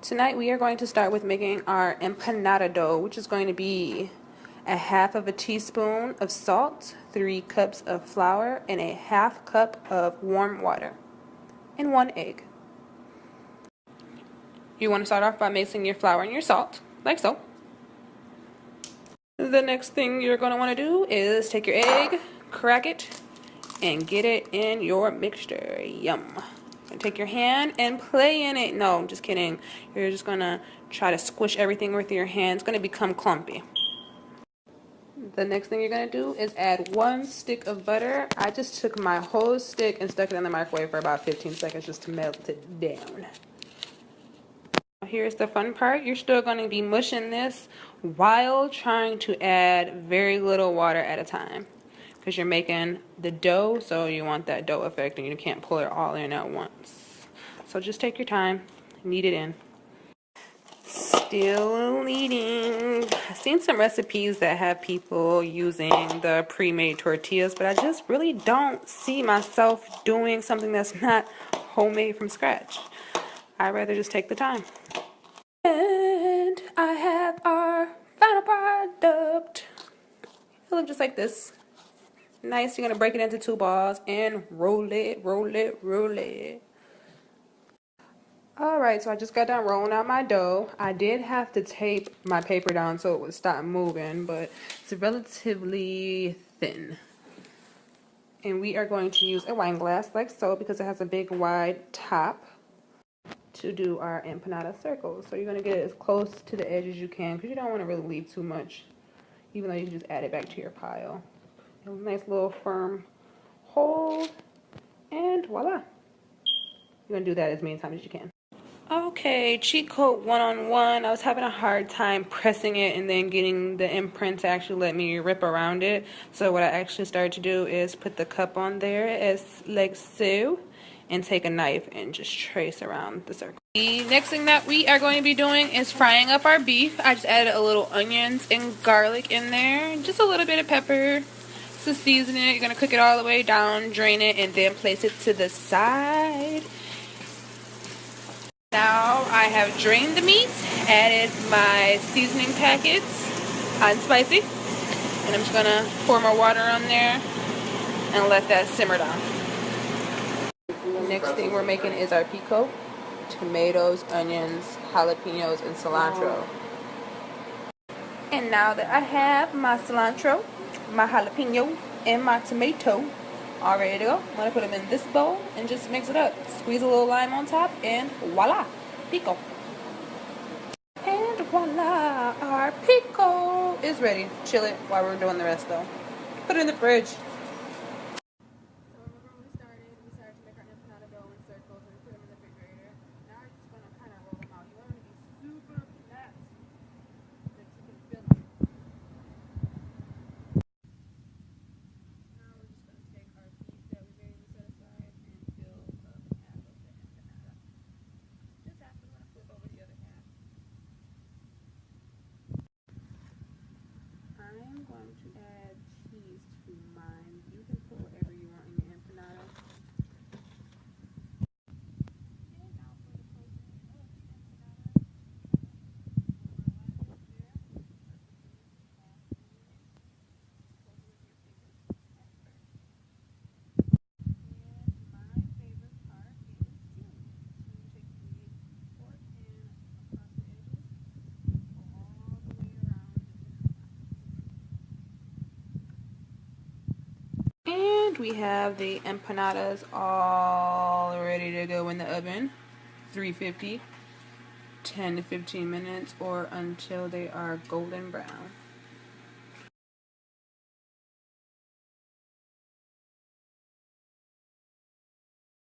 Tonight we are going to start with making our empanada dough, which is going to be a half of a teaspoon of salt, 3 cups of flour, and a half cup of warm water, and 1 egg. You want to start off by mixing your flour and your salt, like so. The next thing you're going to want to do is take your egg, crack it, and get it in your mixture. Yum. And take your hand and play in it. No, I'm just kidding. You're just going to try to squish everything with your hand. It's going to become clumpy. The next thing you're going to do is add 1 stick of butter. I just took my whole stick and stuck it in the microwave for about 15 seconds just to melt it down. Here's the fun part. You're still going to be mushing this while trying to add very little water at a time, because you're making the dough, so you want that dough effect and you can't pull it all in at once. So just take your time, knead it in. Still kneading. I've seen some recipes that have people using the pre-made tortillas, but I just really don't see myself doing something that's not homemade from scratch. I'd rather just take the time. And I have our final product. It'll look just like this. Nice. You're going to break it into 2 balls and roll it, roll it, roll it. Alright, so I just got done rolling out my dough. I did have to tape my paper down so it would stop moving, but it's relatively thin. And we are going to use a wine glass like so, because it has a big wide top, to do our empanada circles. So you're going to get it as close to the edge as you can, because you don't want to really leave too much, even though you can just add it back to your pile. A nice little firm hold, and voila. You're going to do that as many times as you can. Okay, cheat code 1-on-1. I was having a hard time pressing it and then getting the imprint to actually let me rip around it. So what I actually started to do is put the cup on there as like so, and take a knife and just trace around the circle. The next thing that we are going to be doing is frying up our beef. I just added a little onions and garlic in there, just a little bit of pepper to season it. You're going to cook it all the way down, drain it, and then place it to the side. Now I have drained the meat, added my seasoning packets, hot and spicy, and I'm just going to pour more water on there and let that simmer down. Next thing we're making is our pico: tomatoes, onions, jalapenos, and cilantro. And now that I have my cilantro, my jalapeno, and my tomato all ready to go, I'm going to put them in this bowl and just mix it up. Squeeze a little lime on top, and voila, pico. And voila, our pico is ready. Chill it while we're doing the rest though. Put it in the fridge. I'm going to add cheese to mine. You can put whatever you want in your empanada. And we have the empanadas all ready to go in the oven. 350, 10 to 15 minutes, or until they are golden brown.